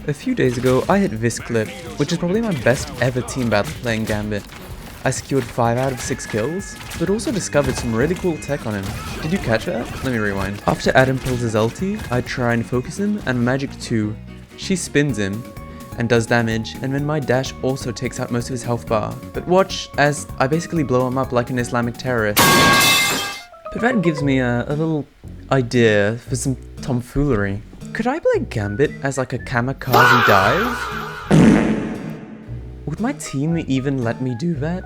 A few days ago, I hit Jschlatt, which is probably my best ever team battle playing Gambit. I secured 5 out of 6 kills, but also discovered some really cool tech on him. Did you catch that? Let me rewind. After Adam pulls his ulti, I try and focus him, and Magic 2. She spins him and does damage, and then my dash also takes out most of his health bar. But watch as I basically blow him up like an Islamic terrorist. But that gives me a little idea for some tomfoolery. Could I play Gambit as like a kamikaze dive? Would my team even let me do that?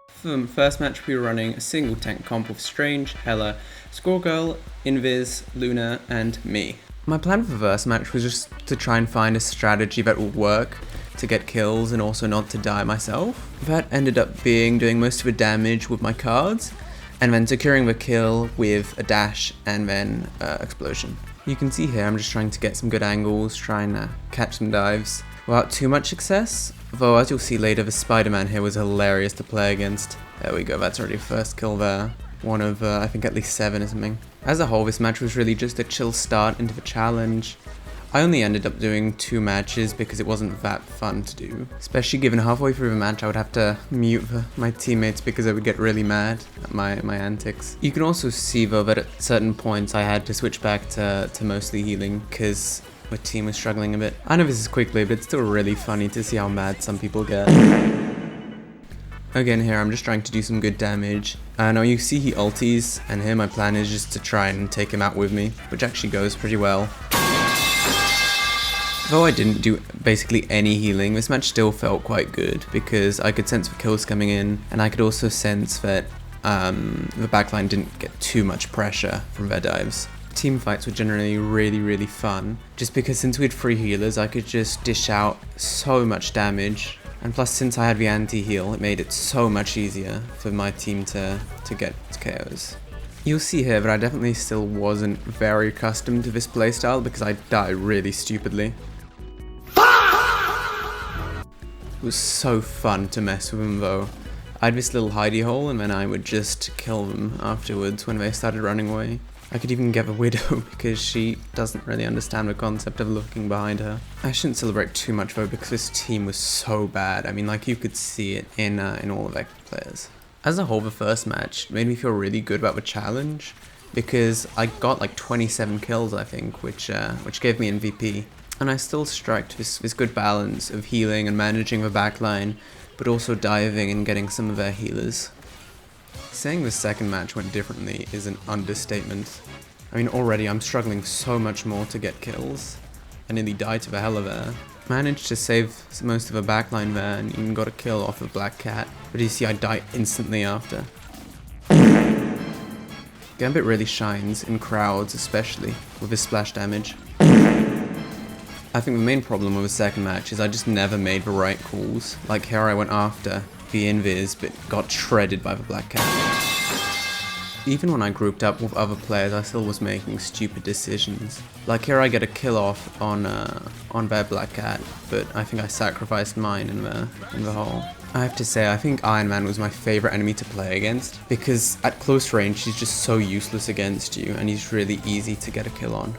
For the first match we were running a single tank comp with Strange, Hella, Scoregirl, Invis, Luna, and me. My plan for the first match was just to try and find a strategy that would work to get kills and also not to die myself. That ended up being doing most of the damage with my cards, and then securing the kill with a dash and then explosion. You can see here I'm just trying to get some good angles, trying to catch some dives without too much success, though as you'll see later the Spider-Man here was hilarious to play against. There we go, that's already first kill there. One of I think at least 7 or something. As a whole, this match was really just a chill start into the challenge. I only ended up doing 2 matches because it wasn't that fun to do. Especially given halfway through the match I would have to mute my teammates because I would get really mad at my antics. You can also see though that at certain points I had to switch back to mostly healing because my team was struggling a bit. I know this is quickly, but it's still really funny to see how mad some people get. Again here I'm just trying to do some good damage. Now you see he ulties, and here my plan is just to try and take him out with me, which actually goes pretty well. Though I didn't do basically any healing, this match still felt quite good because I could sense the kills coming in, and I could also sense that the backline didn't get too much pressure from their dives. Team fights were generally really fun, just because since we had 3 healers I could just dish out so much damage, and plus since I had the anti-heal it made it so much easier for my team to get KOs. You'll see here that I definitely still wasn't very accustomed to this playstyle because I die really stupidly. It was so fun to mess with them though. I had this little hidey hole and then I would just kill them afterwards when they started running away. I could even get the Widow because she doesn't really understand the concept of looking behind her. I shouldn't celebrate too much though because this team was so bad. I mean, like you could see it in all of their players. As a whole, the first match made me feel really good about the challenge because I got like 27 kills I think, which gave me MVP. And I still struck this good balance of healing and managing the backline, but also diving and getting some of their healers. Saying the second match went differently is an understatement. I mean, already I'm struggling so much more to get kills. I nearly died to the hell of there. Managed to save most of the backline there and even got a kill off of Black Cat, but you see I die instantly after. Gambit really shines in crowds, especially with his splash damage. I think the main problem with the second match is I just never made the right calls. Like here I went after the Invis, but got shredded by the Black Cat. Even when I grouped up with other players, I still was making stupid decisions. Like here I get a kill off on their Black Cat, but I think I sacrificed mine in the hole. I have to say, I think Iron Man was my favorite enemy to play against, because at close range he's just so useless against you, and he's really easy to get a kill on.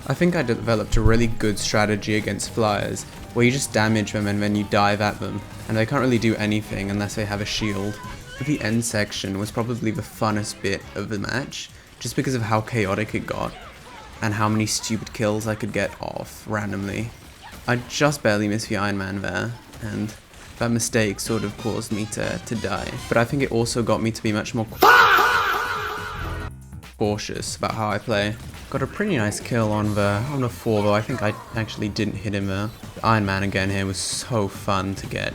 I think I developed a really good strategy against flyers, where you just damage them and then you dive at them, and they can't really do anything unless they have a shield. The end section was probably the funnest bit of the match, just because of how chaotic it got, and how many stupid kills I could get off randomly. I just barely missed the Iron Man there, and that mistake sort of caused me to die, but I think it also got me to be much more cautious about how I play. Got a pretty nice kill on the 4, though I think I actually didn't hit him there. The Iron Man again here was so fun to get,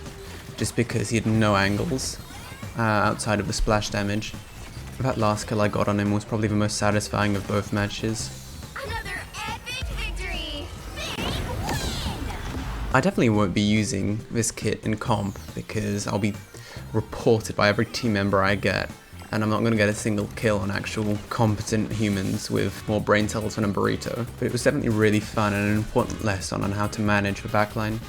just because he had no angles outside of the splash damage. That last kill I got on him was probably the most satisfying of both matches. Another epic victory! I definitely won't be using this kit in comp because I'll be reported by every team member I get, and I'm not going to get a single kill on actual competent humans with more brain cells than a burrito. But it was definitely really fun and an important lesson on how to manage the backline.